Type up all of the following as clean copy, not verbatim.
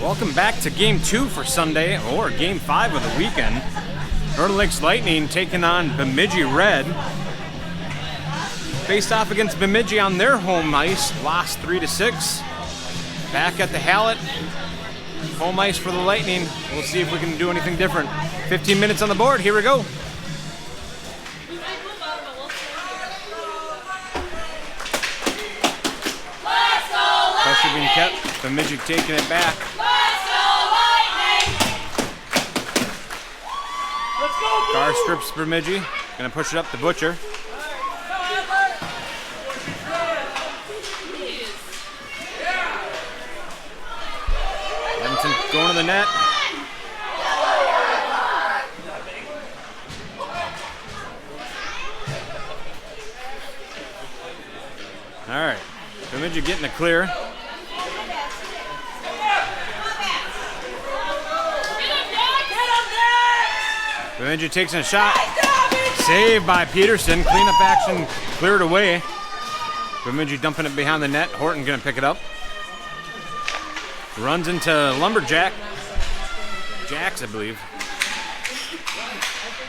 Welcome back to Game 2 for Sunday, or Game 5 of the weekend. Northern Lakes Lightning taking on Bemidji Red. Faced off against Bemidji on their home ice, lost 3-6. Back at the Hallett, home ice for the Lightning. We'll see if we can do anything different. 15 minutes on the board, here we go. Pressure being kept, Bemidji taking it back. Carr strips Bemidji, gonna push it up to Butcher. Evenson going to the net. All right, Bemidji getting the clear. Bemidji takes a shot. Saved by Peterson. Cleanup action cleared away. Bemidji dumping it behind the net. Horton gonna pick it up. Runs into Lumberjack. Jacks, I believe.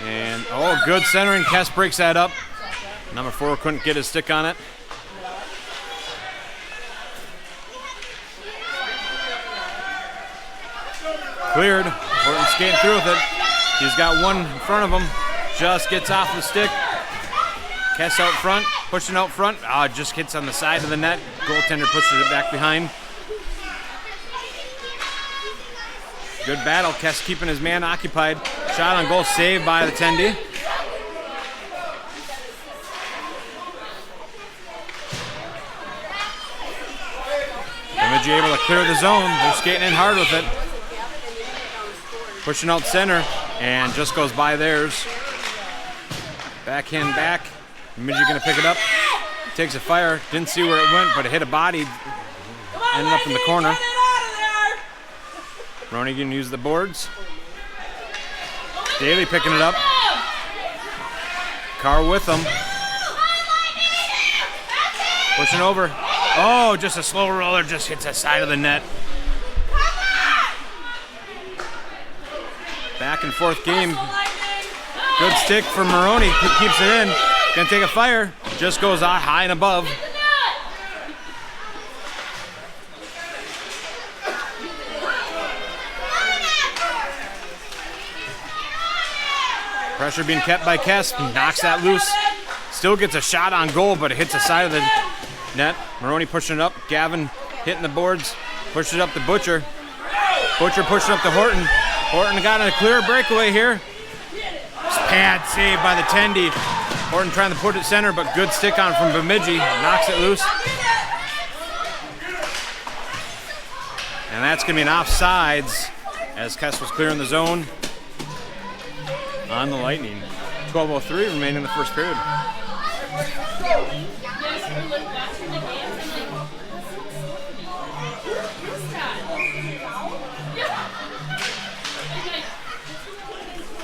And, oh, good centering. Kes breaks that up. Number 4 couldn't get his stick on it. Cleared. Horton skating through with it. He's got one in front of him. Just gets off the stick. Kes out front, pushing out front. Just hits on the side of the net. Goaltender pushes it back behind. Good battle. Kes keeping his man occupied. Shot on goal, saved by the Tendy. Bemidji able to clear the zone. They're skating in hard with it. Pushing out center, and just goes by theirs. Backhand back. Bemidji gonna pick it up. Takes a fire. Didn't see where it went, but it hit a body. Ended up in the corner. Roney gonna use the boards. Daley picking it up. Carr with them. Pushing over. Oh, just a slow roller, just hits the side of the net. Back and forth game. Good stick for Maroney. Keeps it in. Gonna take a fire. Just goes high and above. Pressure being kept by Kes. Knocks that loose. Still gets a shot on goal, but it hits the side of the net. Maroney pushing it up. Gavin hitting the boards. Pushes it up to Butcher. Butcher pushing up to Horton. Horton got a clear breakaway here. Pad saved by the Tendy. Horton trying to put it center, but good stick on from Bemidji. Knocks it loose. And that's going to be an offsides as Kes was clearing the zone on the Lightning. 12:03 remaining in the first period.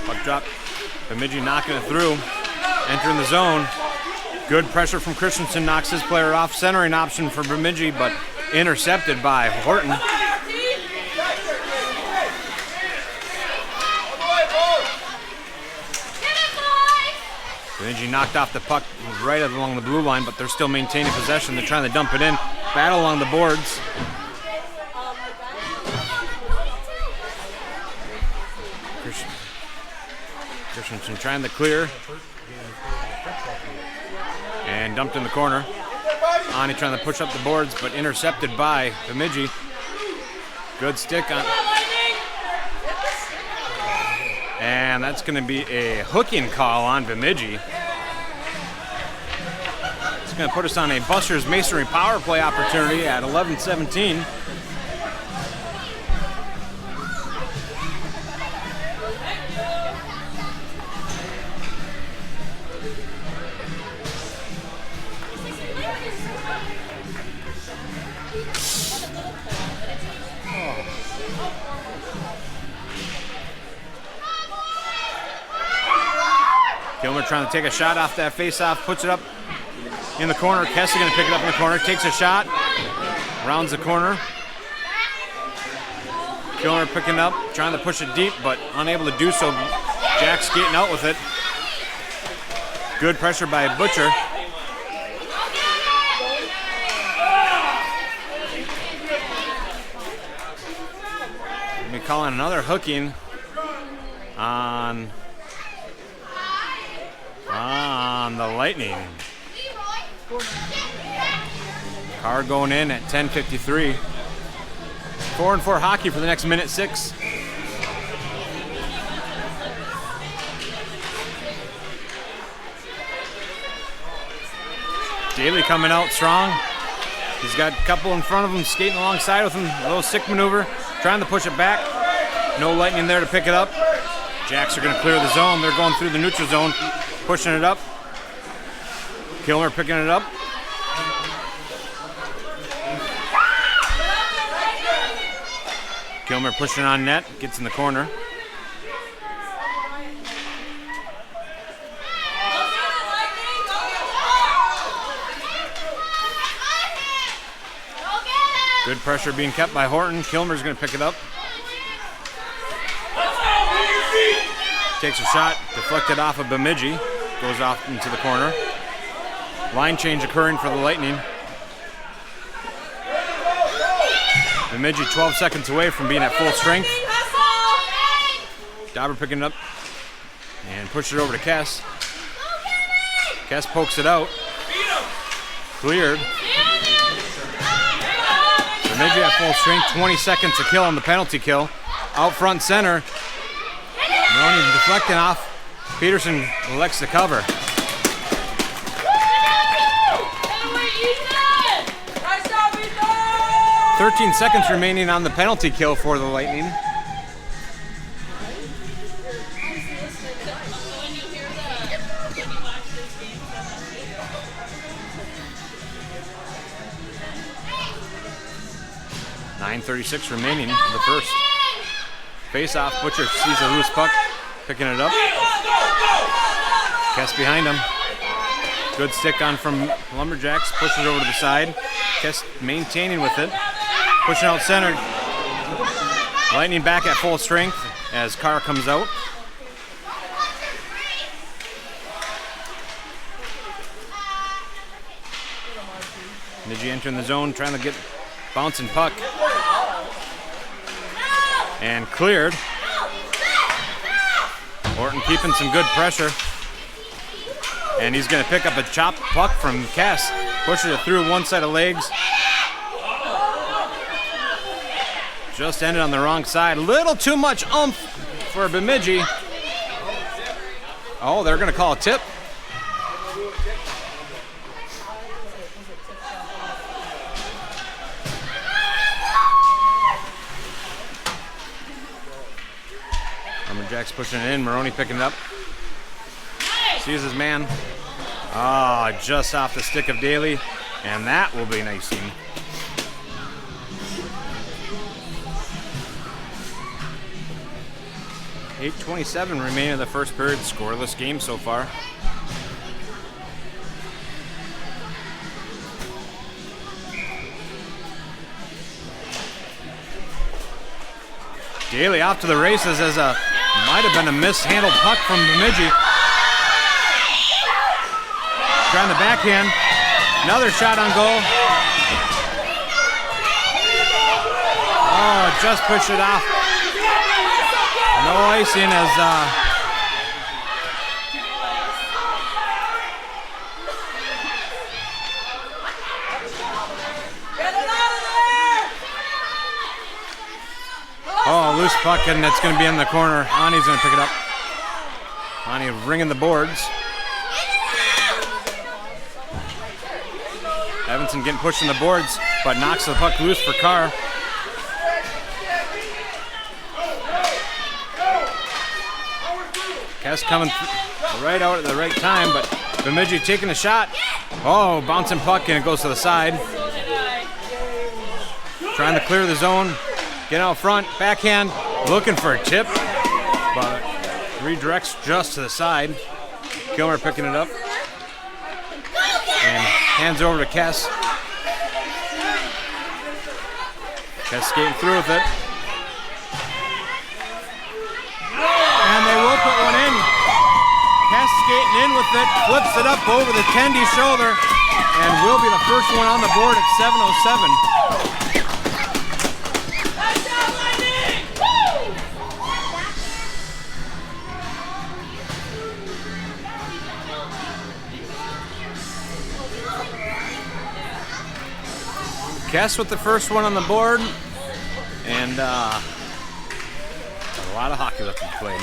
Puck drop. Bemidji knocking it through. Entering the zone. Good pressure from Christensen. Knocks his player off. Centering option for Bemidji, but intercepted by Horton. Bemidji knocked off the puck right along the blue line, but they're still maintaining possession. They're trying to dump it in. Battle along the boards. Christensen trying to clear. And dumped in the corner. Ani trying to push up the boards, but intercepted by Bemidji. Good stick on. And that's going to be a hooking call on Bemidji. It's going to put us on a Buster's Masonry power play opportunity at 11:17. Gilmer trying to take a shot off that face-off, puts it up in the corner. Kes is going to pick it up in the corner, takes a shot, rounds the corner. Kilmer picking up, trying to push it deep, but unable to do so. Jack skating out with it. Good pressure by Butcher. We'll be calling another hooking on the Lightning. Carr going in at 10:53. 4-4 hockey for the next minute 6. Daley coming out strong. He's got a couple in front of him skating alongside with him. A little sick maneuver, trying to push it back. No Lightning there to pick it up. Jacks are going to clear the zone. They're going through the neutral zone, pushing it up. Kilmer picking it up. Kilmer pushing on net, gets in the corner. Good pressure being kept by Horton. Kilmer's going to pick it up. Takes a shot, deflected off of Bemidji. Goes off into the corner. Line change occurring for the Lightning. Bemidji 12 seconds away from being at full strength. Dauber picking it up and push it over to Kes. Kes pokes it out. Cleared. Bemidji at full strength, 20 seconds to kill on the penalty kill. Out front center. Maroney deflecting off. Peterson elects to cover. 13 seconds remaining on the penalty kill for the Lightning. .9:36 remaining in the first. Face-off, Butcher sees a loose puck, picking it up. Kes behind him. Good stick on from Lumberjacks, pushes it over to the side. Kes maintaining with it. Pushing out center. Lightning back at full strength as Carr comes out. Bemidji entering the zone, trying to get bouncing puck. And cleared. Horton keeping some good pressure. And he's going to pick up a chopped puck from Kes. Pushes it through one set of legs. Just ended on the wrong side. A little too much oomph for Bemidji. Oh, they're going to call a tip. Lumberjacks pushing it in. Maroney picking it up. Sees his man. Ah, just off the stick of Daley. And that will be an icing. .8:27 remaining in the first period. Scoreless game so far. Daley off to the races as a might have been a mishandled puck from Bemidji. Trying the backhand. Another shot on goal. Oh, just pushed it off. No icing as oh, loose puck, and it's going to be in the corner. Ani's going to pick it up. Ani ringing the boards. Evenson getting pushed in the boards, but knocks the puck loose for Carr. Kes coming right out at the right time, but Bemidji taking a shot. Oh, bouncing puck, and it goes to the side. Trying to clear the zone. Get out front, backhand, looking for a tip, but redirects just to the side. Kilmer picking it up. And hands over to Kes. Kes skating through with it. And they will put one in. Kes skating in with it, flips it up over the Kendi shoulder, and will be the first one on the board at 7:07. Kes with the first one on the board, and a lot of hockey left to be played.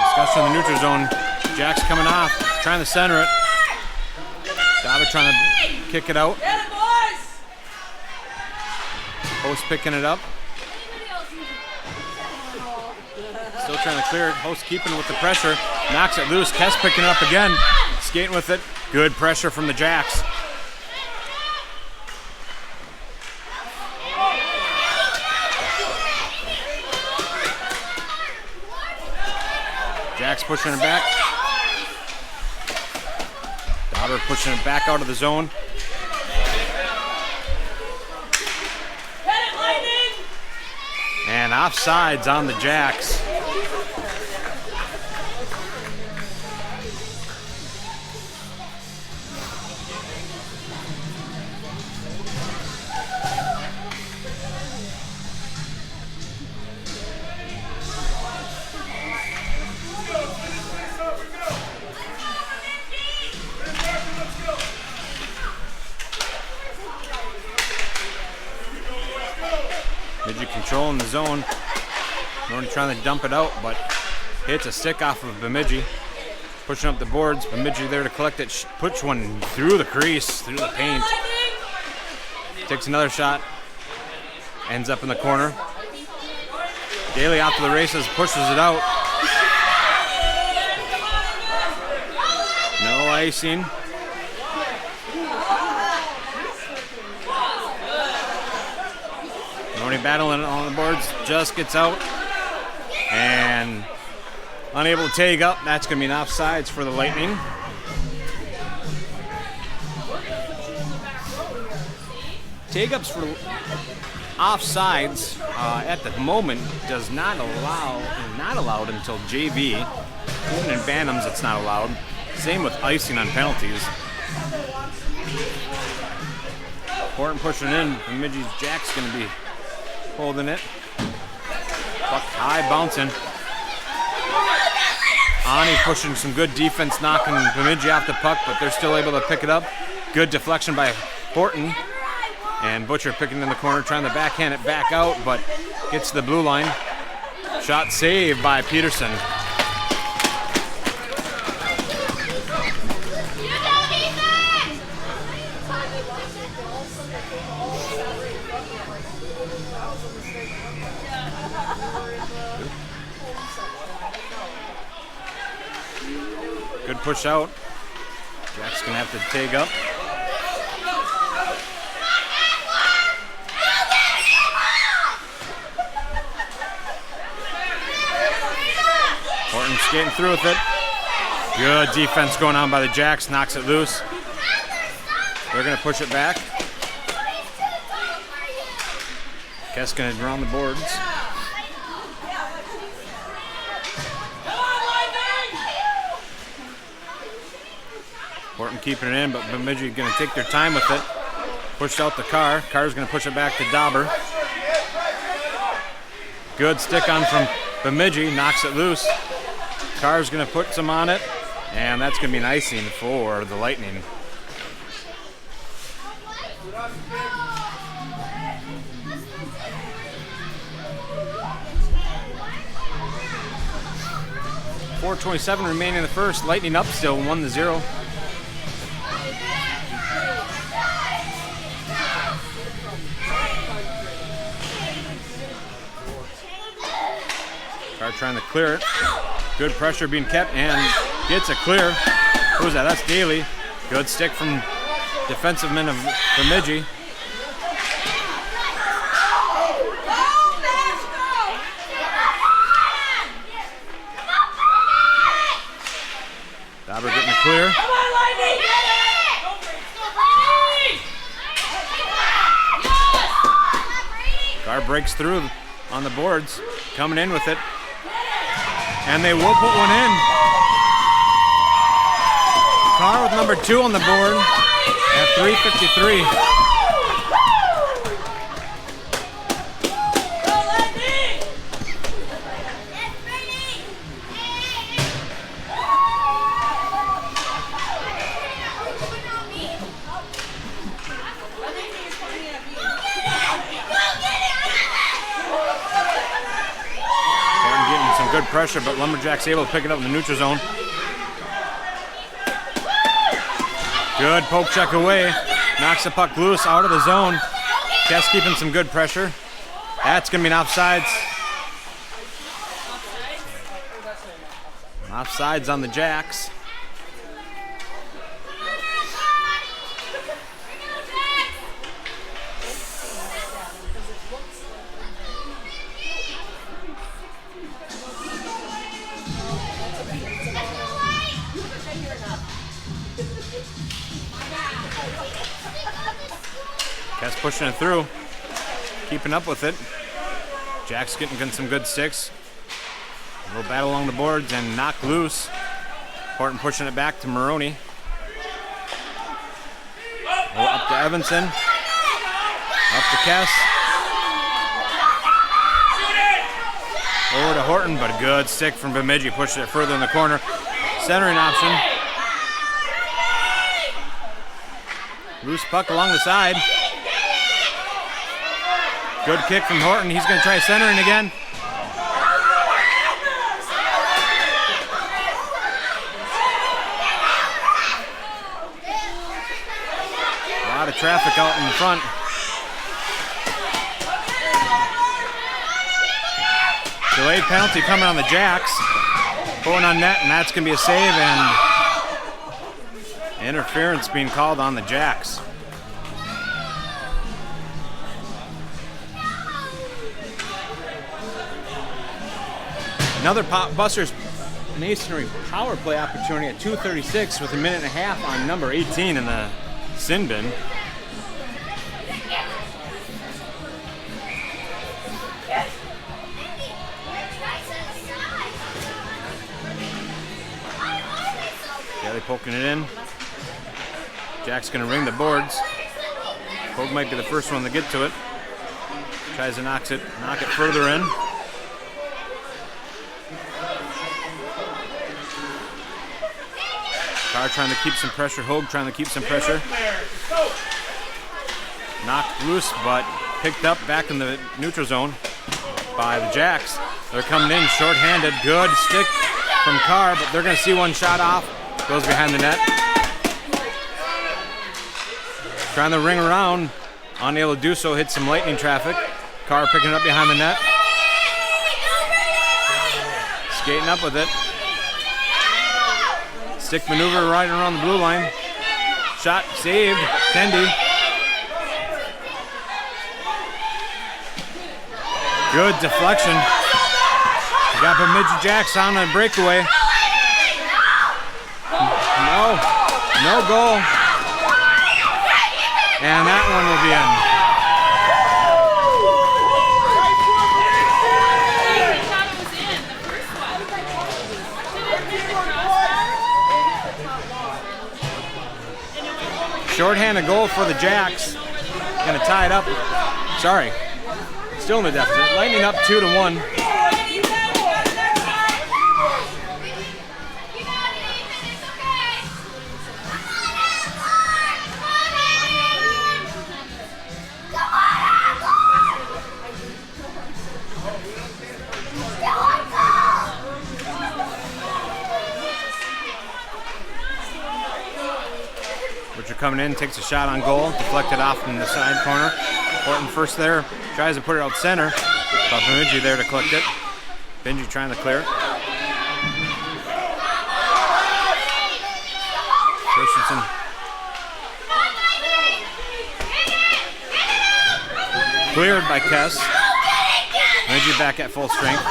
Discussion in the neutral zone. Jack's coming off, trying to center it. David trying to kick it out. Host picking it up. Still trying to clear it. Host keeping it with the pressure. Knocks it loose. Kes picking it up again. Skating with it. Good pressure from the Jacks. Jack's pushing it back. Dauber pushing it back out of the zone. And offsides on the Jacks. Bemidji controlling the zone. Norton trying to dump it out, but hits a stick off of Bemidji. Pushing up the boards. Bemidji there to collect it. Puts one through the crease, through the paint. Takes another shot. Ends up in the corner. Daley out to the races, pushes it out. No icing. Only battling on the boards, just gets out and unable to tag up. That's going to be an offsides for the Lightning. Tag ups for offsides at the moment does not allowed until JV. Even in Bantams, it's not allowed. Same with icing on penalties. Horton pushing in. Bemidji's Jack's going to be holding it. Puck high, bouncing. Ani pushing some good defense, knocking Bemidji off the puck, but they're still able to pick it up. Good deflection by Horton. And Butcher picking in the corner, trying to backhand it back out, but gets to the blue line. Shot saved by Peterson. Good push out. Jack's gonna have to tag up. Horton skating through with it. Good defense going on by the Jacks. Knocks it loose. They're gonna push it back. Kes gonna draw on the boards. Horton keeping it in, but Bemidji going to take their time with it. Pushed out to Carr. Carr's going to push it back to Dauber. Good stick on from Bemidji. Knocks it loose. Carr's going to put some on it. And that's going to be an icing for the Lightning. .427 remaining in the first. Lightning up still 1-0. Carr trying to clear it. Good pressure being kept and gets a clear. Who's that? That's Daley. Good stick from defensive men of Bemidji. Dauber getting a clear. breaks through on the boards, coming in with it. And they will put one in. Carr with number 2 on the board at 3:53. Good pressure, but Lumberjacks able to pick it up in the neutral zone. Good poke check away. Knocks the puck loose out of the zone. Kes keeping some good pressure. That's going to be an offsides. Offsides on the Jacks. Kes pushing it through, keeping up with it. Jack's getting some good sticks. A little battle along the boards and knocked loose. Horton pushing it back to Maroney. Up to Evenson. Up to Kes. Over to Horton, but a good stick from Bemidji. Pushed it further in the corner. Centering option. Loose puck along the side. Good kick from Horton. He's going to try centering again. A lot of traffic out in the front. Delayed penalty coming on the Jacks. Going on net, and that's going to be a save, and interference being called on the Jacks. Another Busters masonry power play opportunity at 2:36 with a minute and a half on number 18 in the sin bin. Kelly poking it in. Jack's gonna ring the boards. Hogue might be the first one to get to it. Tries to knock it further in. Carr trying to keep some pressure. Hogue trying to keep some pressure. Knocked loose, but picked up back in the neutral zone by the Jacks. They're coming in short-handed. Good stick from Carr, but they're going to see one shot off. Goes behind the net. Trying to ring around. Unable to do so. Hit some lightning traffic. Carr picking it up behind the net. Skating up with it. Stick maneuver right around the blue line. Shot saved. Tendy. Good deflection. We got Bemidji Jacks on a breakaway. No goal. And that one will be in. Shorthanded goal for the Jacks. Gonna tie it up. Sorry. Still in the deficit. Lightning up 2-1. Coming in, takes a shot on goal, deflected off in the side corner. Horton first there, tries to put it out center, but Bemidji there to collect it. Bemidji trying to clear it. Christensen. Cleared by Kes. Bemidji back at full strength.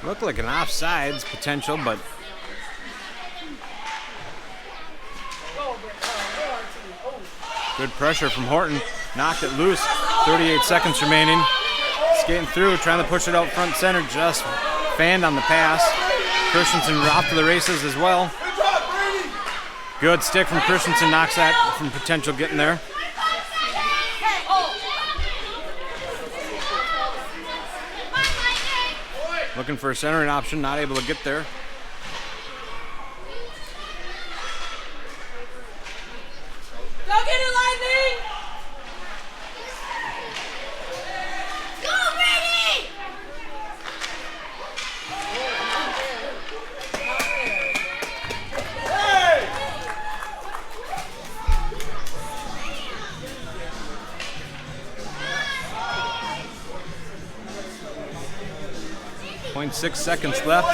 Looked like an offsides potential, but good pressure from Horton. Knocked it loose. 38 seconds remaining. Skating through, trying to push it out front center. Just fanned on the pass. Christensen off to the races as well. Good stick from Christensen. Knocks that from potential getting there. Looking for a centering option, not able to get there. Go get it, Lightning! Go, Brady! 0.6 seconds left.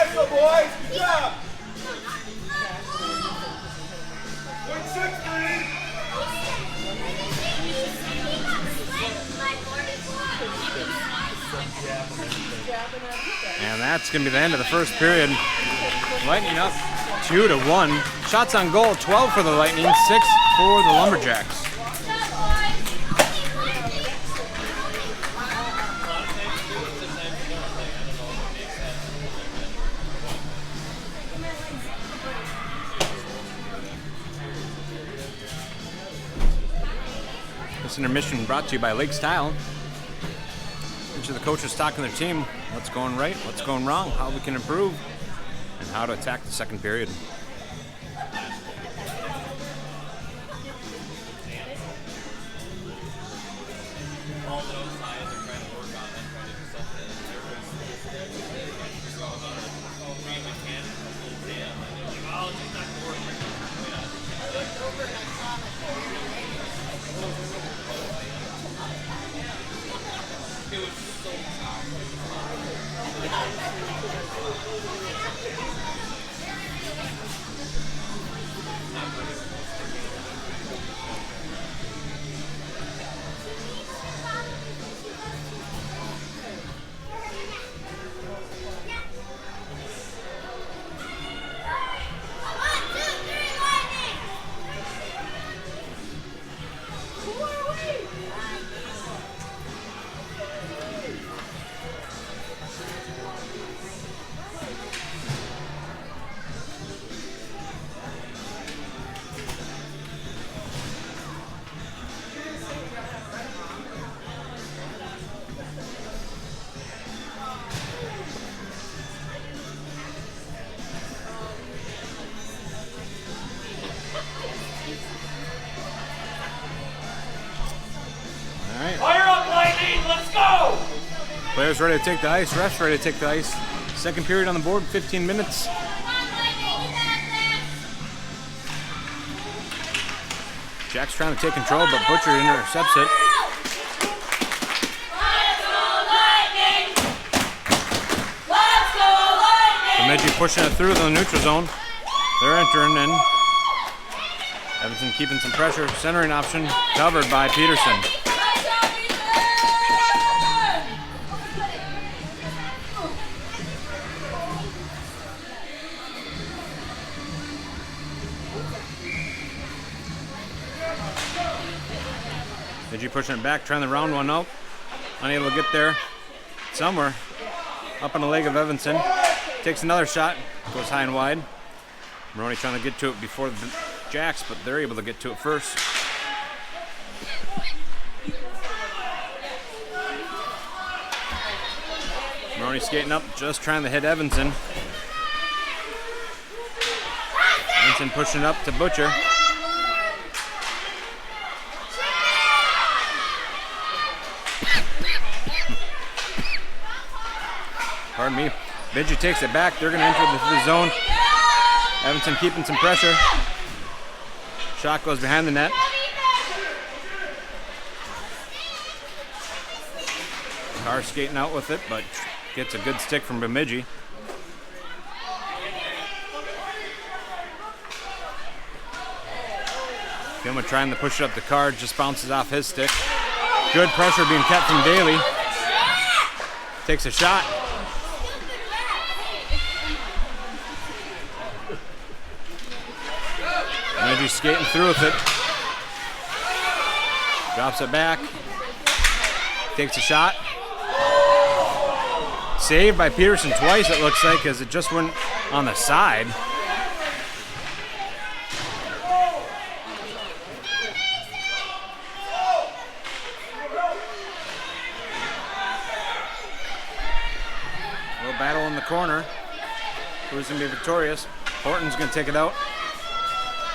And that's going to be the end of the first period. Lightning up 2-1. Shots on goal, 12 for the Lightning, 6 for the Lumberjacks. This intermission brought to you by Lakes Tile. Each of the coaches talking to their team, what's going right, what's going wrong, how we can improve, and how to attack the second period. Players ready to take the ice, refs ready to take the ice. Second period on the board, 15 minutes. Jack's trying to take control, but Butcher intercepts it. Bemidji pushing it through the neutral zone. They're entering in. Evenson keeping some pressure. Centering option covered by Peterson. Bemidji pushing it back, trying to round one out. Unable to get there. Somewhere up on the leg of Evenson. Takes another shot, goes high and wide. Maroney trying to get to it before the Jacks, but they're able to get to it first. Maroney skating up, just trying to hit Evenson. Evenson pushing it up to Butcher. Pardon me. Bemidji takes it back. They're going to enter the zone. Evenson keeping some pressure. Shot goes behind the net. Carr skating out with it, but gets a good stick from Bemidji. Gilma trying to push it up to Carr, just bounces off his stick. Good pressure being kept from Daley. Takes a shot. Bemidji skating through with it. Drops it back. Takes a shot. Saved by Peterson twice, it looks like, as it just went on the side. Little battle in the corner. Who's going to be victorious? Horton's going to take it out.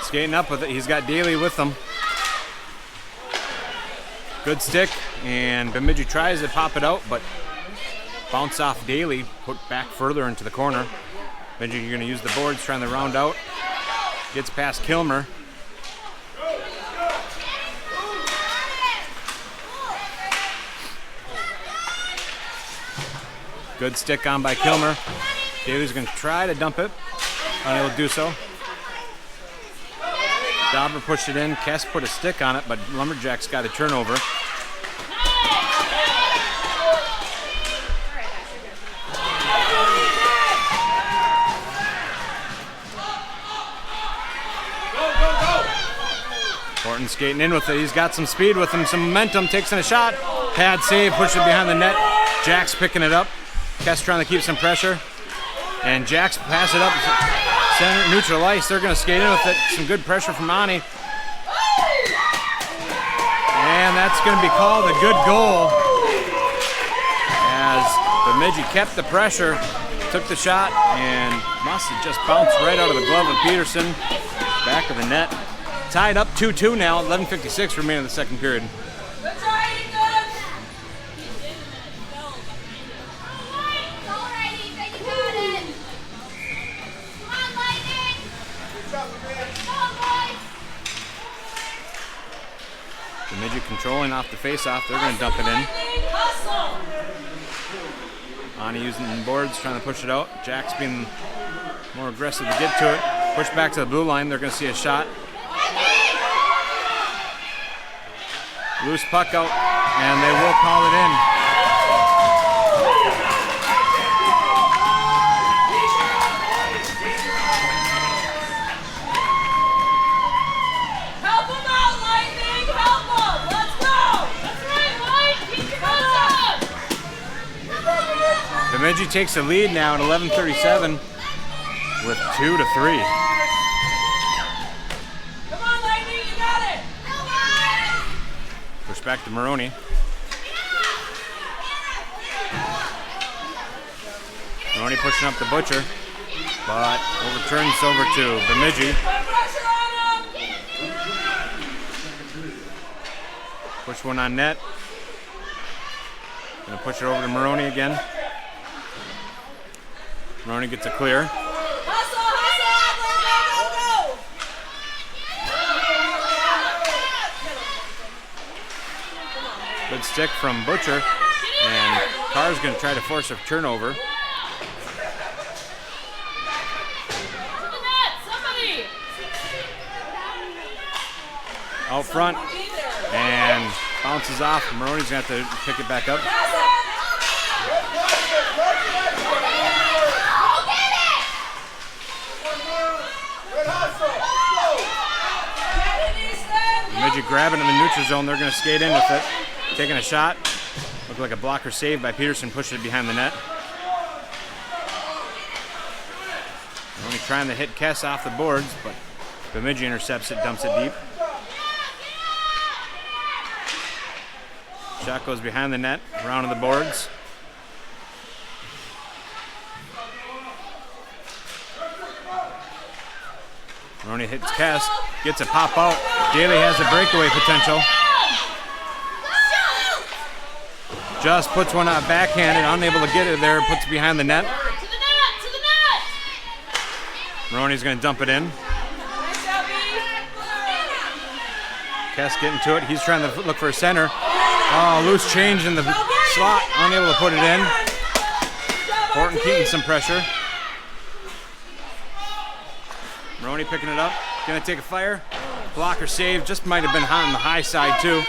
Skating up with it. He's got Daley with him. Good stick, and Bemidji tries to pop it out, but bounce off Daley, put back further into the corner. Bemidji, you're going to use the boards, trying to round out. Gets past Kilmer. Good stick on by Kilmer. Daley's going to try to dump it. Unable to do so. Dauber pushed it in. Kes put a stick on it, but Lumberjacks got a turnover. Horton skating in with it. He's got some speed with him, some momentum, takes in a shot. Pad save, pushes it behind the net. Jack's picking it up. Kes trying to keep some pressure. And Jack's pass it up. Center, neutral ice. They're going to skate in with it. Some good pressure from Ani. And that's going to be called a good goal. As Bemidji kept the pressure, took the shot, and must have just bounced right out of the glove of Peterson. Back of the net. Tied up 2-2 now, 11:56 remaining in the second period. Bemidji controlling off the face-off. They're going to dump it in. Ani using the boards, trying to push it out. Jack's being more aggressive to get to it. Push back to the blue line. They're going to see a shot. Loose puck out, and they will call it in. Help him out, Lightning! Help him! Let's go! That's right, Mike! Keep your guns up! Bemidji takes the lead now at 11:37 with 2-3. Back to Maroney. Maroney pushing up the Butcher, but overturns over to Bemidji. Push one on net. Gonna push it over to Maroney again. Maroney gets a clear. Good stick from Butcher, and Carr's going to try to force a turnover. Out front, and bounces off. Maroney's going to have to pick it back up. Bemidji grabbing in the neutral zone. They're going to skate in with it. Taking a shot. Looked like a blocker save by Peterson, pushed it behind the net. Only trying to hit Kes off the boards, but Bemidji intercepts it, dumps it deep. Shot goes behind the net, around to the boards. Maroney hits Kes, gets a pop out. Daley has a breakaway potential. Just puts one out backhanded, unable to get it there, puts it behind the net. To the net! Maroney's going to dump it in. Kes getting to it. He's trying to look for a center. Oh, loose change in the slot, unable to put it in. Horton keeping some pressure. Maroney picking it up, going to take a fire. Blocker save, just might have been on the high side too.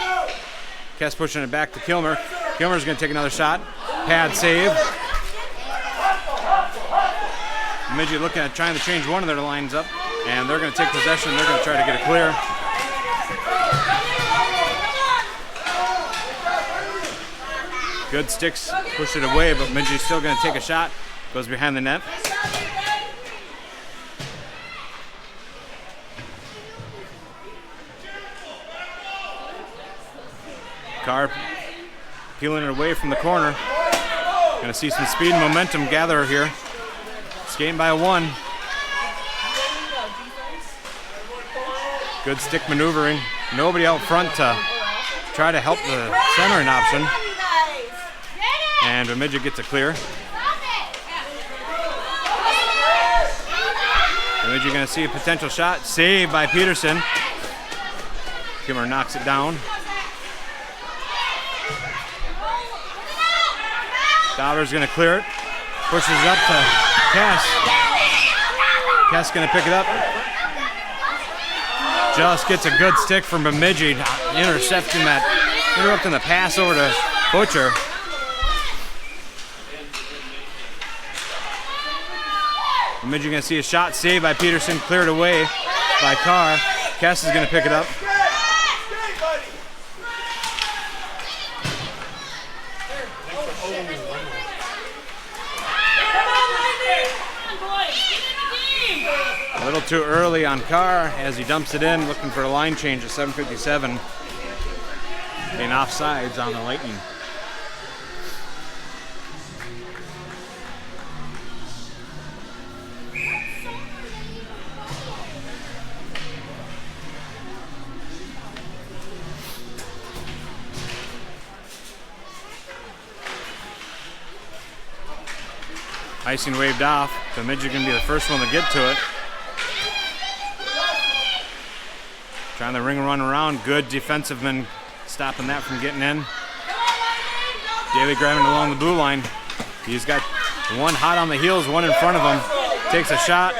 Kes pushing it back to Kilmer. Kilmer's going to take another shot. Pad save. Bemidji looking at trying to change one of their lines up. And they're going to take possession. They're going to try to get it clear. Good sticks, push it away, but Bemidji's still going to take a shot. Goes behind the net. Carr peeling it away from the corner. Going to see some speed and momentum gather here. Skating by 1. Good stick maneuvering. Nobody out front to try to help the centering option. And Bemidji gets it clear. Bemidji going to see a potential shot. Saved by Peterson. Kimmer knocks it down. Dowder's going to clear it. Pushes it up to Kes. Kes going to pick it up. Just gets a good stick from Bemidji, interrupting the pass over to Butcher. Bemidji going to see a shot saved by Peterson, cleared away by Carr. Kes is going to pick it up. A little too early on Carr as he dumps it in, looking for a line change at 7:57. Getting offsides on the Lightning. Icing waved off. Bemidji can be the first one to get to it. Trying to ring run around. Good defensive man stopping that from getting in. Daley grabbing along the blue line. He's got one hot on the heels, one in front of him. Takes a shot.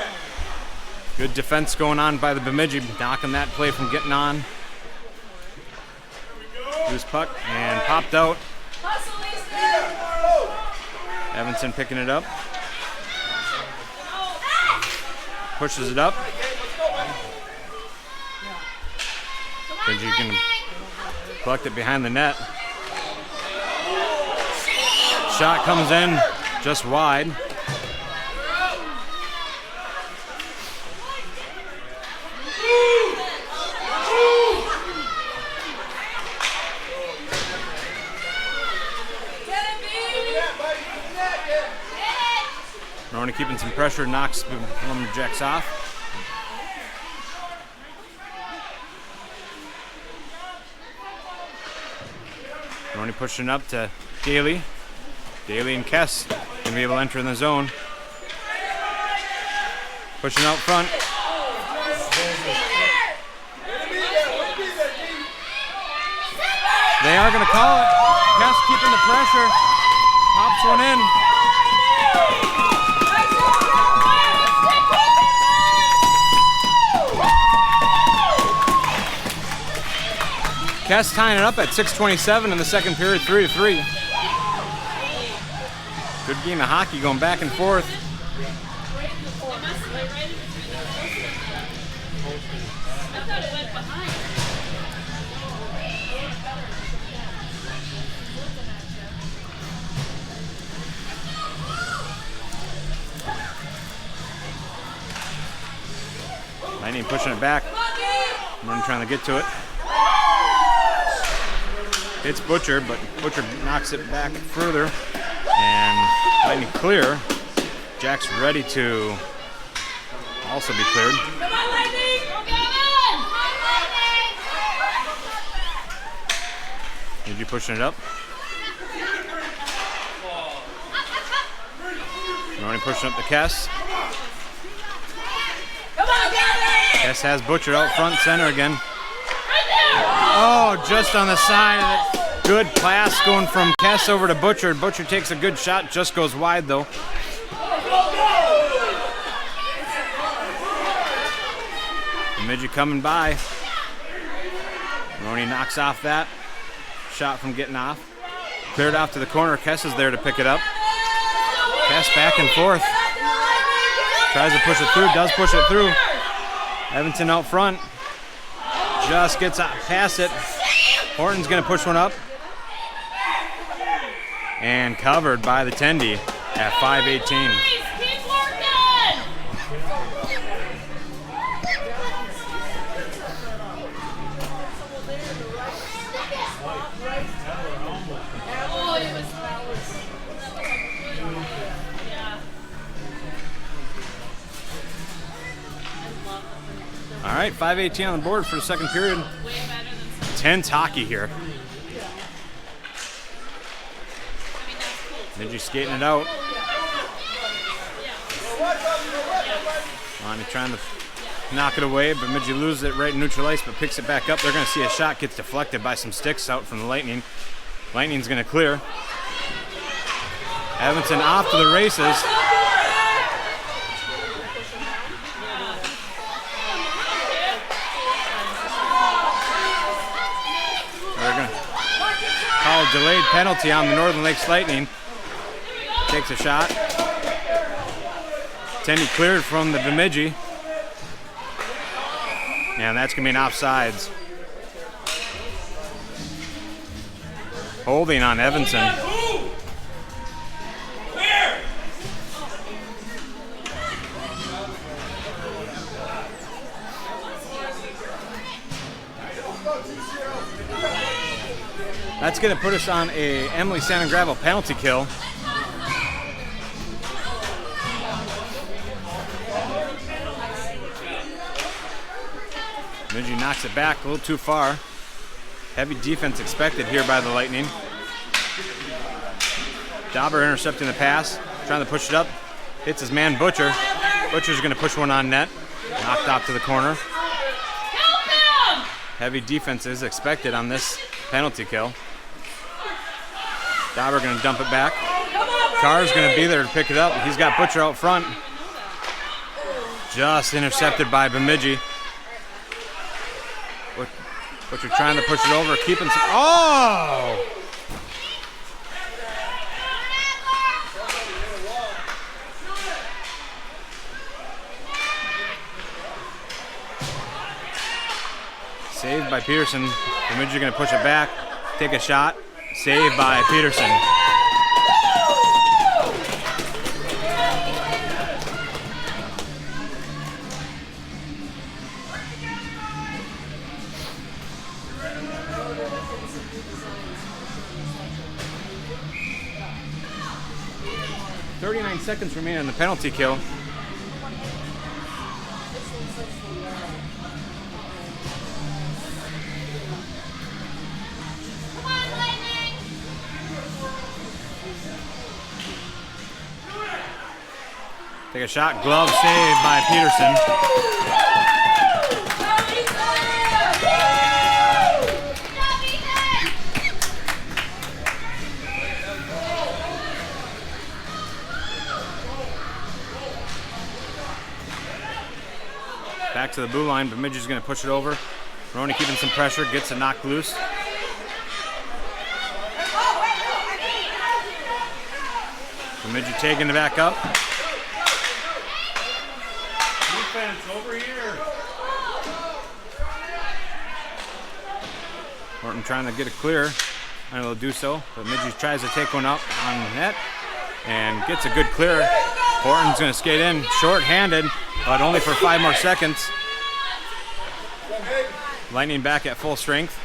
Good defense going on by the Bemidji, knocking that play from getting on. Loose puck and popped out. Evenson picking it up. Pushes it up. Bemidji can collect it behind the net. Shot comes in just wide. Maroni keeping some pressure, knocks the Lumberjacks off. Maroni pushing up to Daley. Daley and Kes can be able to enter in the zone. Pushing out front. They are going to call it. Kes keeping the pressure. Pops one in. Kes tying it up at 6:27 in the second period, 3-3. Good game of hockey going back and forth. Lightning pushing it back. Martin trying to get to it. It's Butcher, but Butcher knocks it back further. And Lightning clear. Jack's ready to also be cleared. Come on, Lightning! Gavin! Bemidji pushing it up. Maroni pushing up the Kes. Come on, Gavin! Kes has Butcher out front center again. Oh, just on the side of it. Good pass going from Kes over to Butcher. Butcher takes a good shot, just goes wide though. Bemidji coming by. Maroni knocks off that. Shot from getting off. Cleared off to the corner. Kes is there to pick it up. Kes back and forth. Tries to push it through, does push it through. Evenson out front. Just gets past it. Horton's going to push one up. And covered by the Tendy at 5:18. Keep working! All right, 5:18 on the board for the second period. Tense hockey here. Bemidji skating it out. Lonnie trying to knock it away. Bemidji loses it right in neutral ice, but picks it back up. They're going to see a shot gets deflected by some sticks out from the Lightning. Lightning's going to clear. Evenson off to the races. They're going to call a delayed penalty on the Northern Lakes Lightning. Takes a shot. Tendy cleared from the Bemidji. And that's going to be an offsides. Holding on Evenson. That's going to put us on a Emily Sand and Gravel penalty kill. Bemidji knocks it back a little too far. Heavy defense expected here by the Lightning. Dauber intercepting the pass, trying to push it up. Hits his man Butcher. Butcher's going to push one on net. Knocked off to the corner. Heavy defense is expected on this penalty kill. Dauber going to dump it back. Carr's going to be there to pick it up. He's got Butcher out front. Just intercepted by Bemidji. Butcher trying to push it over, keeping some. Oh! Saved by Peterson. Bemidji going to push it back, take a shot. Saved by Peterson. Seconds remain on the penalty kill. Take a shot, glove saved by Peterson. Back to the blue line, Bemidji's going to push it over. Maroney keeping some pressure, gets it knocked loose. Bemidji taking it back up. Defense over here. Morton trying to get it clear. And he'll do so. Bemidji tries to take one up on net and gets a good clear. Horton's going to skate in, short-handed, but only for 5 more seconds. Lightning back at full strength.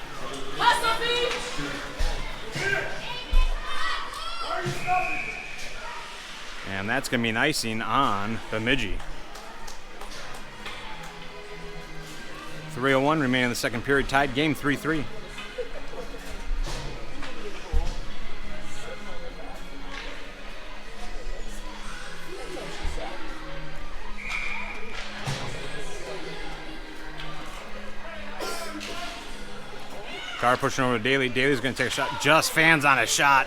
And that's going to be an icing on Bemidji. 3:01 remaining in the second period, tied game 3-3. Carr pushing over to Daley. Daley's going to take a shot. Just fans on a shot.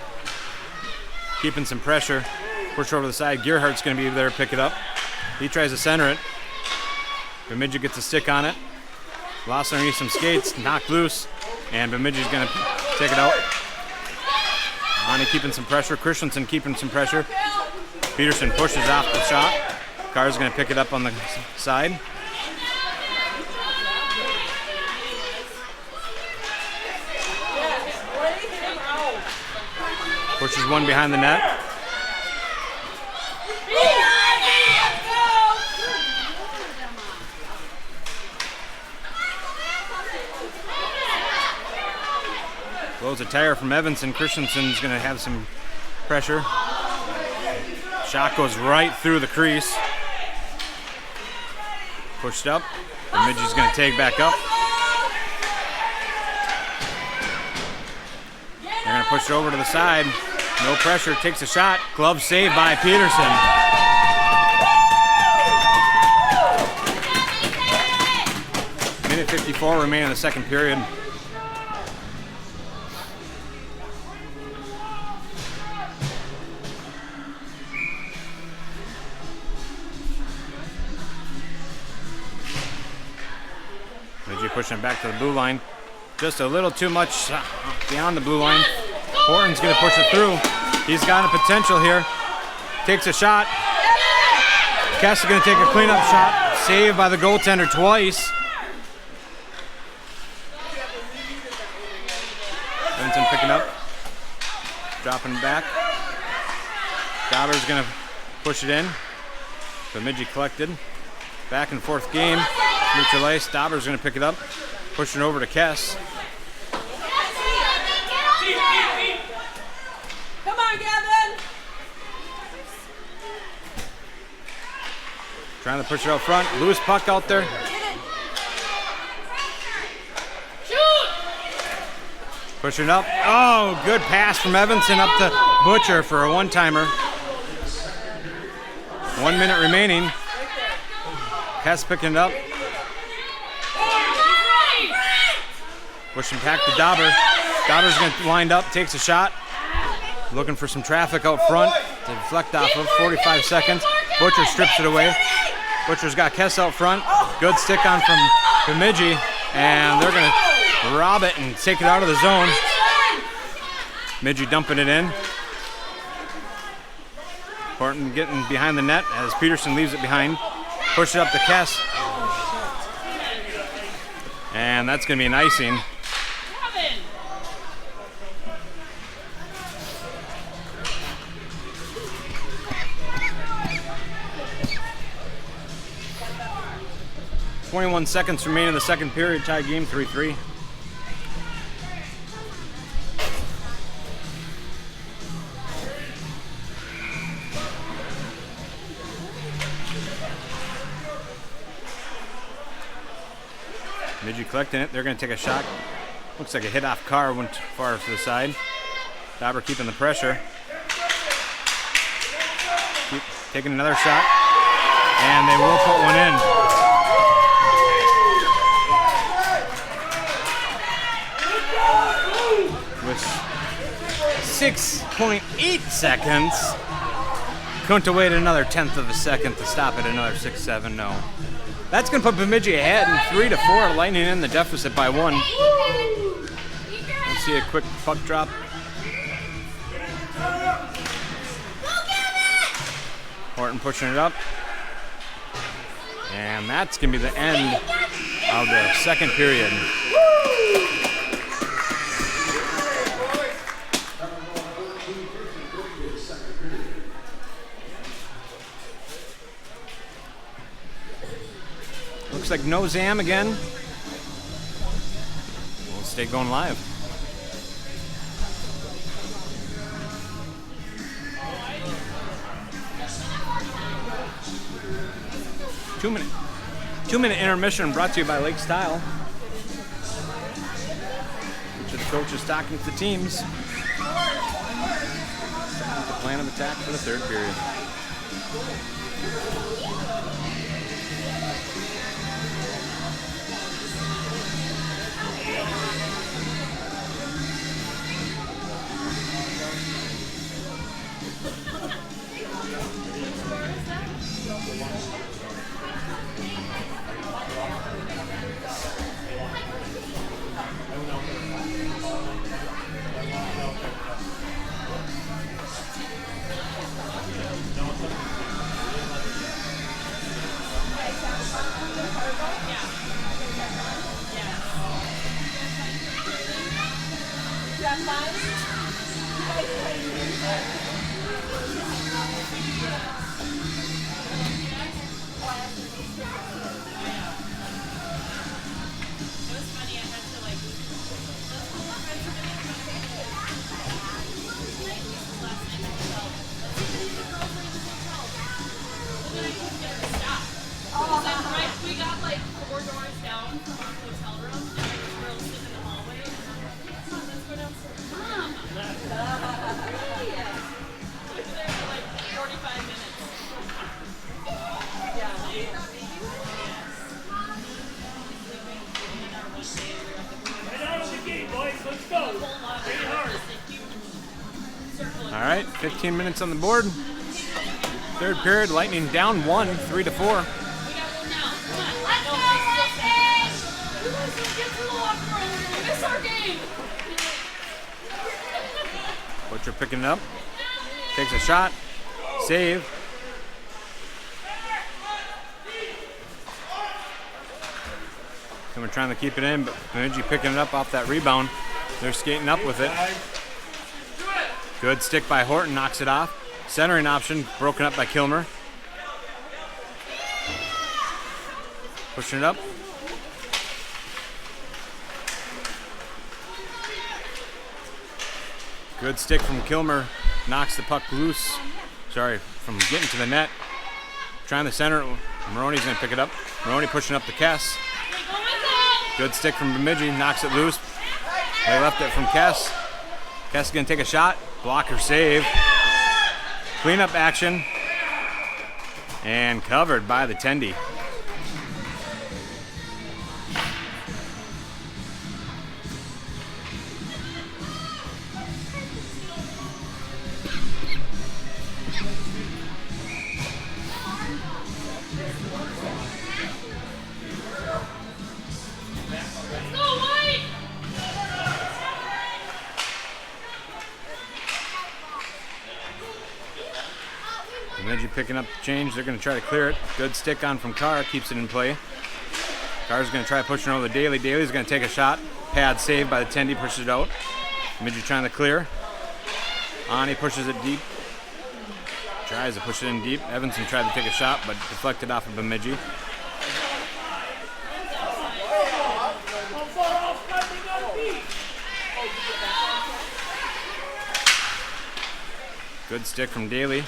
Keeping some pressure. Push over the side. Gearhart's going to be there to pick it up. He tries to center it. Bemidji gets a stick on it. Lost underneath some skates. Knocked loose. And Bemidji's going to take it out. Ani keeping some pressure. Christensen keeping some pressure. Peterson pushes off the shot. Carr's going to pick it up on the side. Pushes one behind the net. Blows a tire from Evenson. Christensen's going to have some pressure. Shot goes right through the crease. Pushed up. Bemidji's going to take back up. They're going to push it over to the side. No pressure. Takes a shot. Glove saved by Peterson. Minute 54 remaining in the second period. Bemidji pushing back to the blue line. Just a little too much beyond the blue line. Horton's going to push it through. He's got a potential here. Takes a shot. Kes is going to take a cleanup shot. Saved by the goaltender twice. Evenson picking up. Dropping back. Dauber's going to push it in. Bemidji collected. Back and forth game. Neutral ice. Dauber's going to pick it up. Pushing over to Kes. Come on, Gavin. Trying to push it out front. Loose puck out there. Shoot. Pushing up. Oh, good pass from Evenson up to Butcher for a one-timer. 1 minute remaining. Kes picking it up. Pushing back to Dauber. Dauber's going to wind up, takes a shot. Looking for some traffic out front to deflect off of. 45 seconds. Butcher strips it away. Butcher's got Kes out front. Good stick on from Bemidji. And they're going to rob it and take it out of the zone. Bemidji dumping it in. Horton getting behind the net as Peterson leaves it behind. Push it up to Kes. And that's going to be an icing. 21 seconds remaining in the second period. Tie game 3-3. Bemidji collecting it. They're going to take a shot. Looks like a hit off Carr, went far to the side. Dauber keeping the pressure. Keep taking another shot. And they will put one in. With 6.8 seconds. Couldn't have waited another tenth of a second to stop it. Another 6-7. No. That's going to put Bemidji ahead in 3-4, lightening in the deficit by 1. We'll see a quick puck drop. Horton pushing it up. And that's going to be the end of the second period. Looks like no Zam again. We'll stay going live. Two-minute intermission brought to you by Lake Style. Which of the coaches talking to the teams. The plan of attack for the third period. We got like 4 doors down from our hotel room, and there was girls sitting in the hallway. Come on, let's go downstairs. Mom! Really? We were there for like 45 minutes. Yeah. Right out of the gate, boys. Let's go. Stay hard. All right, 15 minutes on the board. Third period, Lightning down 1, 3-4. Butcher picking it up. Takes a shot. Save. And we're trying to keep it in, but Bemidji picking it up off that rebound. They're skating up with it. Good stick by Horton, knocks it off. Centering option, broken up by Kilmer. Pushing it up. Good stick from Kilmer, knocks the puck loose. Sorry, from getting to the net. Trying to center it. Maroney's gonna pick it up. Maroney pushing up the Kes. Good stick from Bemidji, knocks it loose. They left it from Kes. Kes is gonna take a shot. Blocker save. Cleanup action. And covered by the Tendy. Bemidji picking up the change. They're going to try to clear it. Good stick on from Carr. Keeps it in play. Carr's going to try pushing over the Daley. Daley's going to take a shot. Pad saved by the Tendy. Pushes it out. Bemidji trying to clear. Ani pushes it deep. Tries to push it in deep. Evenson tried to take a shot, but deflected off of Bemidji. Good stick from Daley.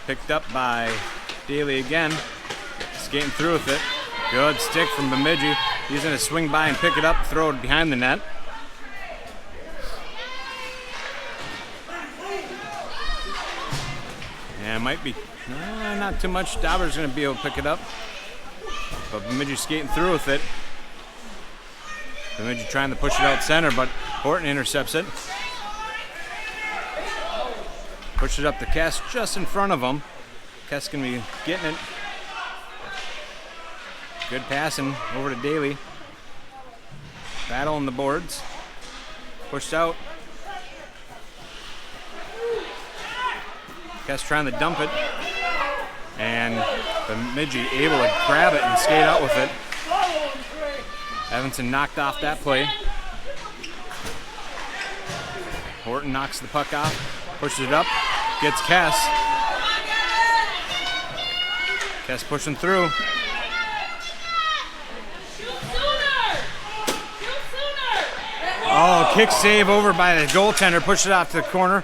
Picked up by Daley again. Skating through with it. Good stick from Bemidji. He's going to swing by and pick it up, throw it behind the net. Yeah, it might be not too much. Dauber's going to be able to pick it up. But Bemidji skating through with it. Bemidji trying to push it out center, but Horton intercepts it. Push it up to Kes just in front of him. Kes can be getting it. Good passing over to Daley. Battle on the boards. Pushed out. Kes trying to dump it. And Bemidji able to grab it and skate out with it. Evenson knocked off that play. Horton knocks the puck off. Pushes it up, gets Kes. Kes pushing through. Oh, kick save over by the goaltender. Push it off to the corner.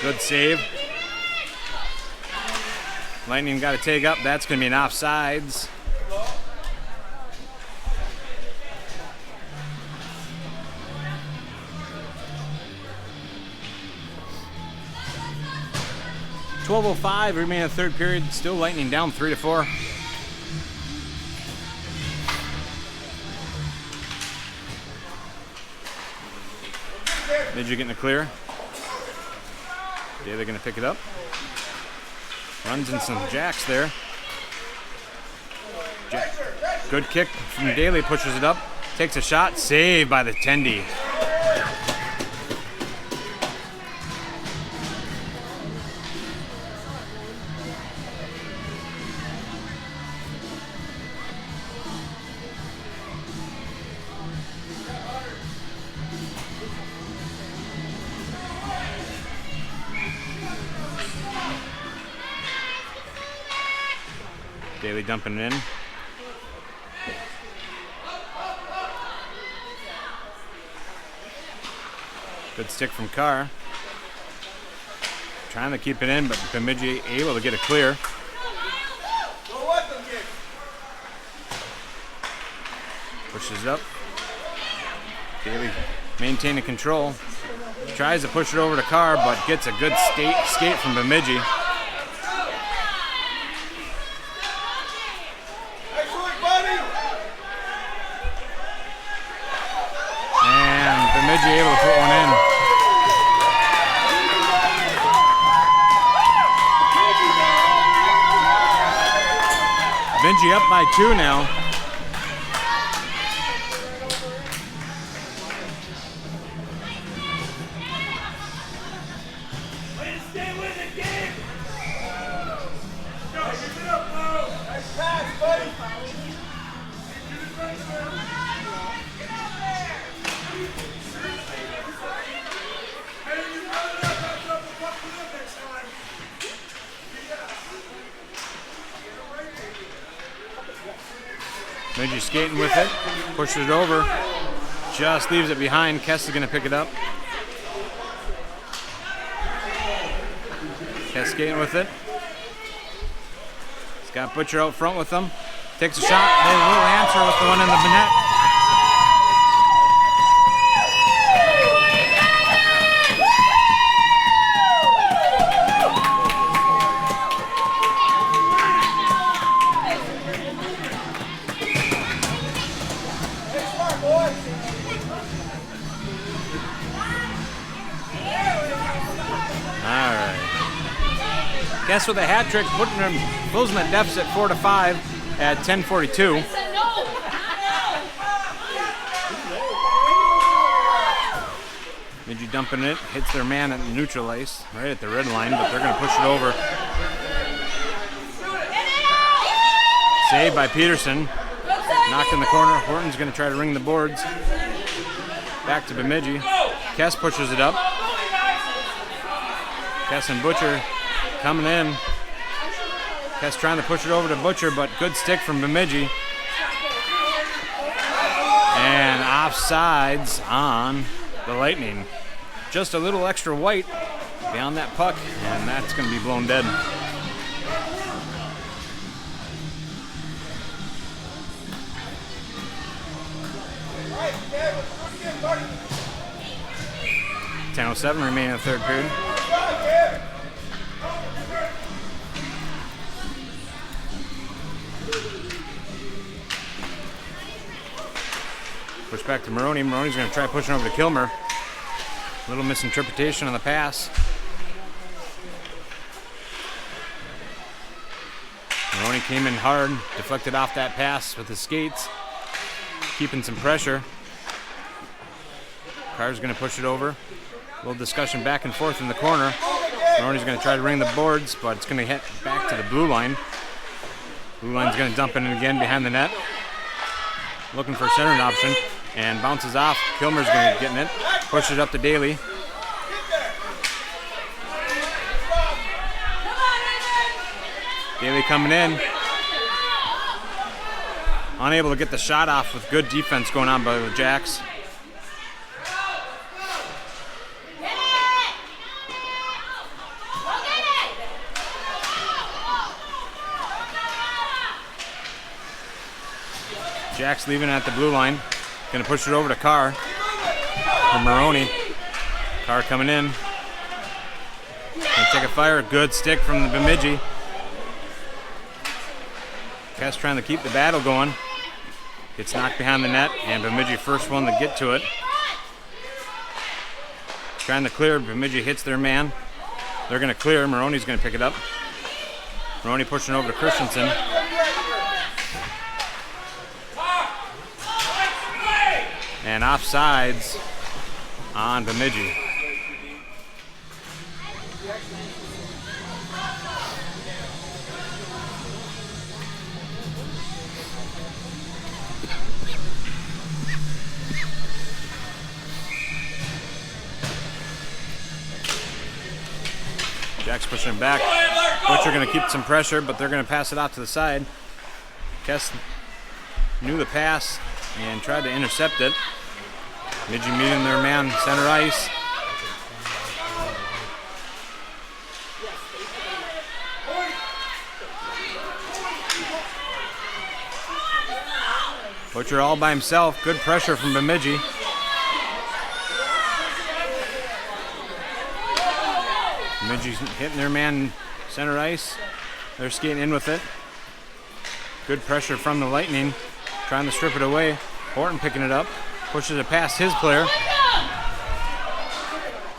Good save. Lightning got to take up. That's going to be an offsides. .12:05 remaining in the third period. Still Lightning down 3-4. Bemidji getting a clear. Yeah, they're going to pick it up. Runs in some jacks there. Good kick from Daley, pushes it up. Takes a shot, saved by the Tendy. Daley dumping it in. Good stick from Carr. Trying to keep it in, but Bemidji able to get a clear. Pushes it up. Daley maintaining control. Tries to push it over to Carr, but gets a good skate from Bemidji. And Bemidji able to put one in. Bemidji up by 2 now. Bemidji skating with it, pushes it over, just leaves it behind. Kes is going to pick it up. Kes skating with it. He's got Butcher out front with him. Takes a shot, there's a little answer with the one in the net. Kes with a hat trick, putting them, closing the deficit 4-5 at 10:42. Bemidji dumping it, hits their man at the neutral ice, right at the red line, but they're going to push it over. Saved by Peterson. Knocked in the corner. Horton's going to try to ring the boards. Back to Bemidji. Kes pushes it up. Kes and Butcher coming in. Kes trying to push it over to Butcher, but good stick from Bemidji. And offsides on the Lightning. Just a little extra white beyond that puck, and that's going to be blown dead. .10:07 remaining in the third period. Push back to Maroney. Maroney's going to try pushing over to Kilmer. Little misinterpretation on the pass. Maroney came in hard, deflected off that pass with his skates, keeping some pressure. Carr's going to push it over. A little discussion back and forth in the corner. Maroney's going to try to ring the boards, but it's going to hit back to the blue line. Blue line's going to dump it in again behind the net. Looking for a centering option, and bounces off. Kilmer's going to get in it. Push it up to Daley. Daley coming in. Unable to get the shot off with good defense going on by the Jacks. Jack's leaving at the blue line. Gonna push it over to Carr for Maroney. Carr coming in. Gonna take a fire. Good stick from the Bemidji. Kes trying to keep the battle going. Gets knocked behind the net, and Bemidji first one to get to it. Trying to clear. Bemidji hits their man. They're gonna clear. Maroney's gonna pick it up. Maroney pushing over to Christensen. And offsides on Bemidji. Jack's pushing him back. Butcher going to keep some pressure, but they're going to pass it out to the side. Kes knew the pass and tried to intercept it. Bemidji meeting their man center ice. Butcher all by himself. Good pressure from Bemidji. Bemidji's hitting their man center ice. They're skating in with it. Good pressure from the Lightning. Trying to strip it away. Horton picking it up. Pushes it past his player.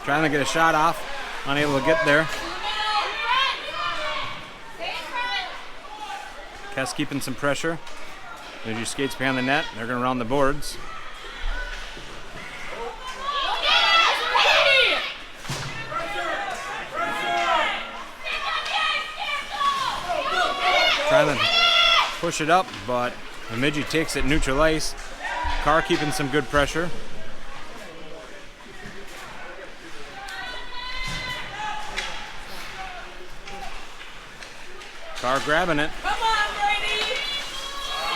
Trying to get a shot off. Unable to get there. Kes keeping some pressure. Bemidji skates behind the net. They're going to round the boards. Trying to push it up, but Bemidji takes it neutral ice. Carr keeping some good pressure. Carr grabbing it. Come on, Brady!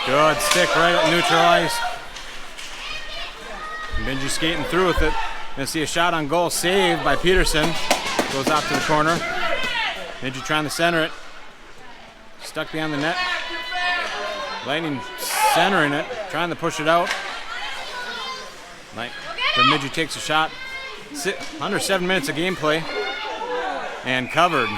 Good stick right at neutral ice. Bemidji skating through with it. Gonna see a shot on goal saved by Peterson. Goes out to the corner. Bemidji trying to center it. Stuck behind the net. Lightning centering it, trying to push it out. Bemidji takes a shot. Under 7 minutes of gameplay. And covered.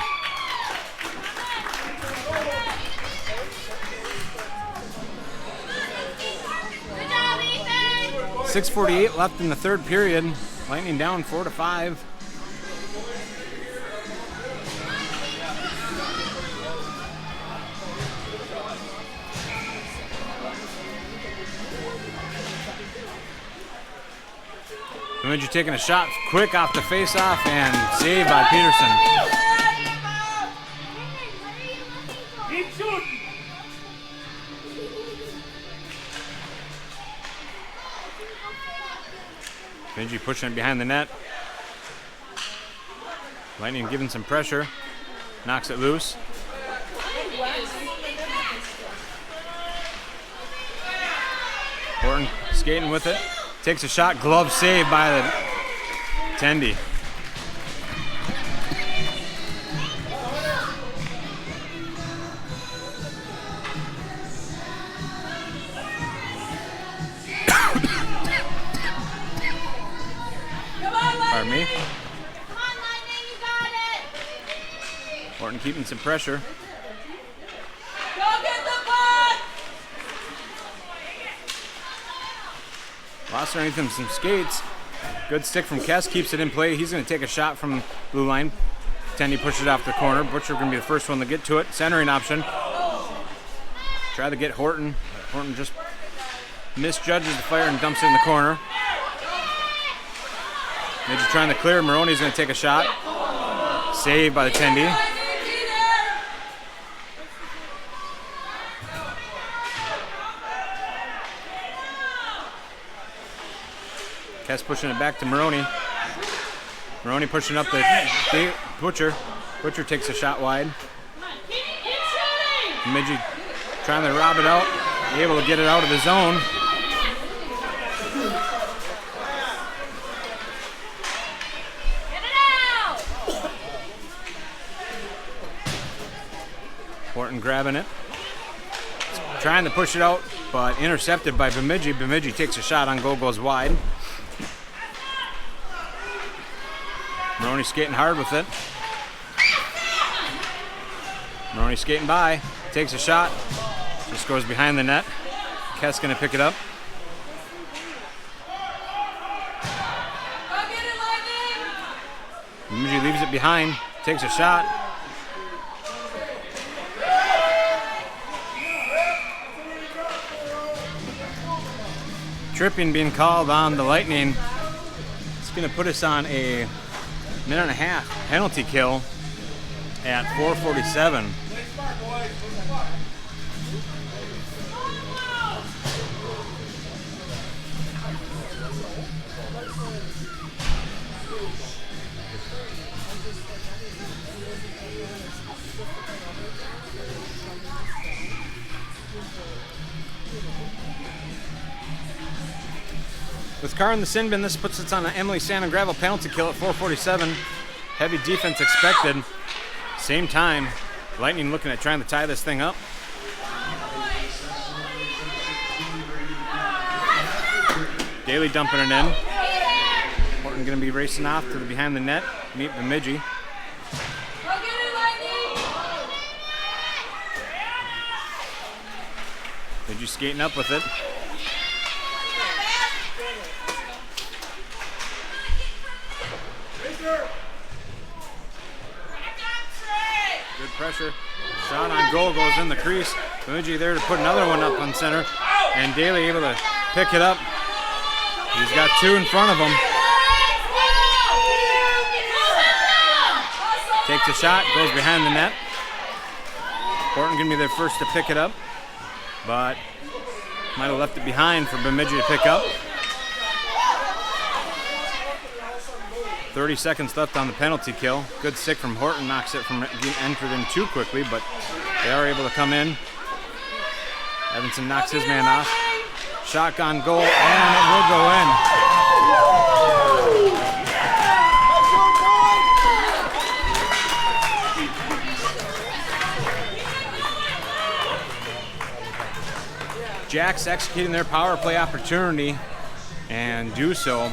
Good job, Ethan! 6:48 left in the third period. Lightning down 4-5. Bemidji taking a shot quick off the face-off and saved by Peterson. Keep shooting. Bemidji pushing it behind the net. Lightning giving some pressure. Knocks it loose. Horton skating with it. Takes a shot, glove saved by the Tendy. Pardon me. Come on, Lightning, you got it! Horton keeping some pressure. Go get the puck! Lost underneath him some skates. Good stick from Kes, keeps it in play. He's going to take a shot from blue line. Tendy pushes it off the corner. Butcher going to be the first one to get to it. Centering option. Try to get Horton. Horton just misjudges the fire and dumps it in the corner. Bemidji trying to clear. Maroney's going to take a shot. Saved by the Tendy. Kes pushing it back to Maroney. Maroney pushing up the Butcher. Butcher takes a shot wide. Bemidji trying to rob it out. Able to get it out of the zone. Get it out! Horton grabbing it. Trying to push it out, but intercepted by Bemidji. Bemidji takes a shot on goal, goes wide. Maroney skating hard with it. Maroney skating by, takes a shot, just goes behind the net. Kes gonna pick it up. Go get it, Lightning! Bemidji leaves it behind, takes a shot. Tripping being called on the Lightning. It's gonna put us on a minute and a half penalty kill at 4:47. With Carr in the sin bin, this puts us on an Emily Sand and Gravel penalty kill at 4:47. Heavy defense expected. Same time, Lightning looking at trying to tie this thing up. Daley dumping it in. Horton going to be racing off to the behind the net. Meet Bemidji. Bemidji skating up with it. Good pressure. Shot on goal goes in the crease. Bemidji there to put another one up on center. And Daley able to pick it up. He's got two in front of him. Takes a shot, goes behind the net. Horton gonna be there first to pick it up, but might have left it behind for Bemidji to pick up. 30 seconds left on the penalty kill. Good stick from Horton, knocks it from being entered in too quickly, but they are able to come in. Evenson knocks his man off. Shotgun goal, and it will go in. Jacks executing their power play opportunity and do so,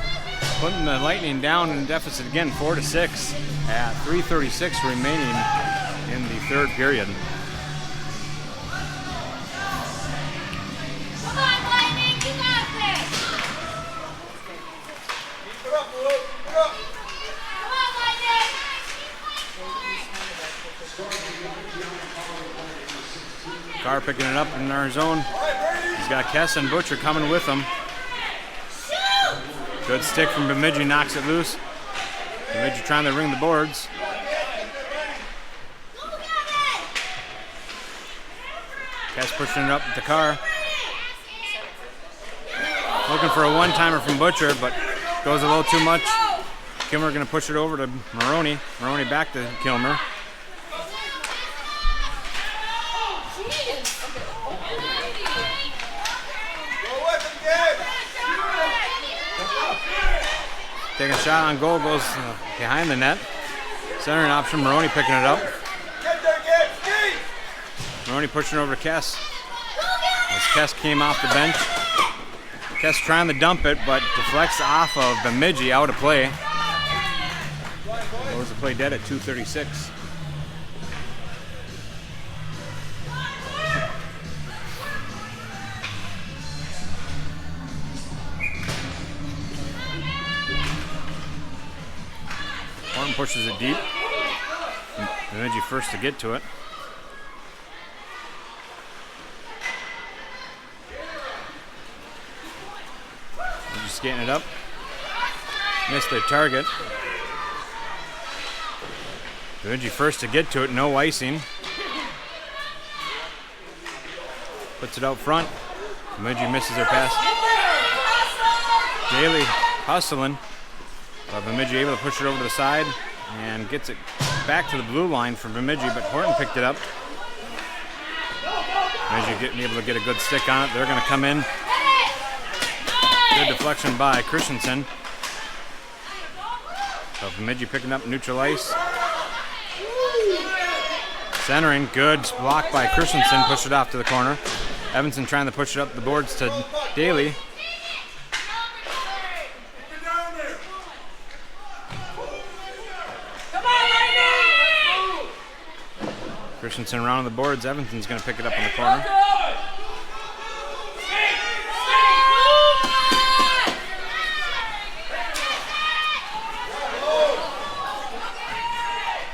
putting the Lightning down in deficit again, 4-6 at 3:36 remaining in the third period. Come on, Lightning, you got this. Put up, Lou. Put up. Come on, Lightning. Carr picking it up in our zone. He's got Kes and Butcher coming with him. Good stick from Bemidji, knocks it loose. Bemidji trying to ring the boards. Kes pushing it up to Carr. Looking for a one-timer from Butcher, but goes a little too much. Kilmer going to push it over to Maroney. Maroney back to Kilmer. Taking a shot on goal, goes behind the net. Centering option, Maroney picking it up. Maroney pushing it over to Kes. As Kes came off the bench. Kes trying to dump it, but deflects off of Bemidji, out of play. Goes the play dead at 2:36. Horton pushes it deep. Bemidji first to get to it. Bemidji skating it up. Missed their target. Bemidji first to get to it, no icing. Puts it out front. Bemidji misses their pass. Daley hustling. But Bemidji able to push it over to the side and gets it back to the blue line for Bemidji, but Horton picked it up. Bemidji able to get a good stick on it. They're going to come in. Good deflection by Christensen. So Bemidji picking up neutral ice. Centering, good block by Christensen, pushed it off to the corner. Evenson trying to push it up the boards to Daley. Christensen around the boards. Evenson's going to pick it up in the corner.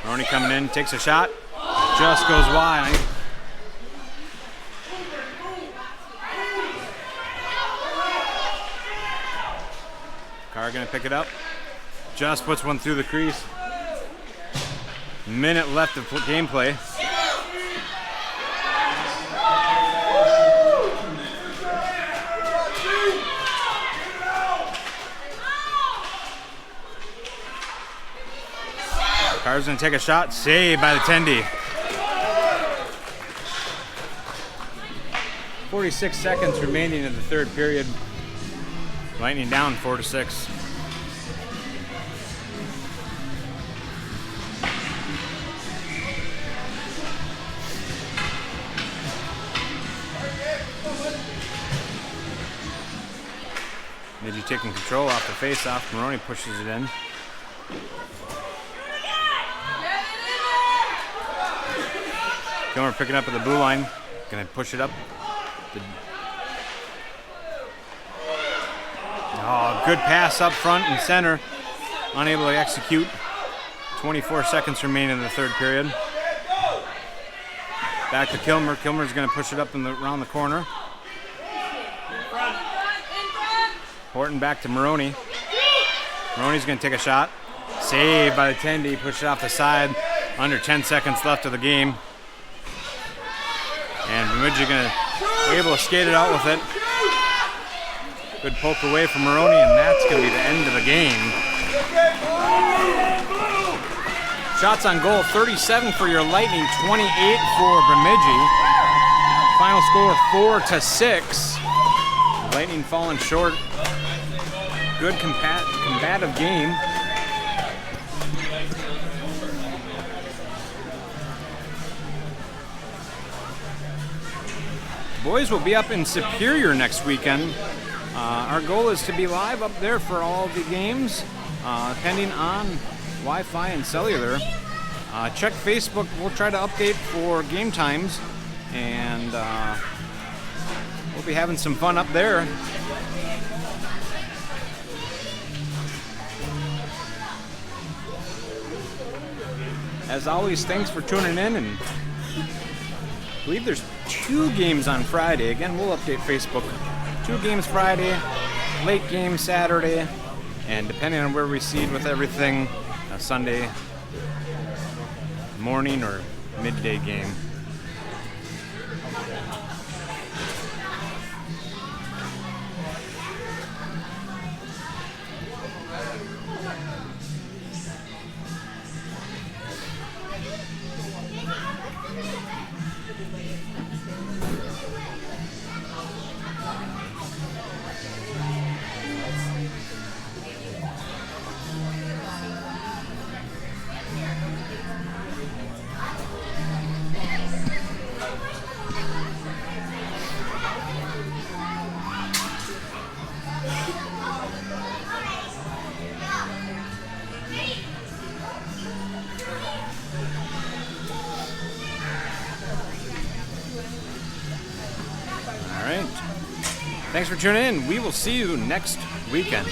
Maroney coming in, takes a shot. Just goes wide. Carr going to pick it up. Just puts one through the crease. Minute left of gameplay. Carr's going to take a shot. Saved by the Tendy. 46 seconds remaining in the third period. Lightning down 4-6. Bemidji taking control off the face-off. Maroney pushes it in. Kilmer picking up at the blue line. Gonna push it up. Oh, good pass up front and center. Unable to execute. 24 seconds remain in the third period. Back to Kilmer. Kilmer's gonna push it up around the corner. Horton back to Maroney. Maroney's going to take a shot. Saved by the Tendy. Push it off the side. Under 10 seconds left of the game. And Bemidji going to be able to skate it out with it. Good poke away from Maroney, and that's going to be the end of the game. Shots on goal, 37 for your Lightning, 28 for Bemidji. Final score 4-6. Lightning falling short. Good combative game. Boys will be up in Superior next weekend. Our goal is to be live up there for all the games, depending on Wi-Fi and cellular. Check Facebook. We'll try to update for game times, and we'll be having some fun up there. As always, thanks for tuning in, and I believe there's 2 games on Friday. Again, we'll update Facebook. 2 games Friday, late game Saturday, and depending on where we seed with everything, a Sunday morning or midday game. Thanks for tuning in. We will see you next weekend.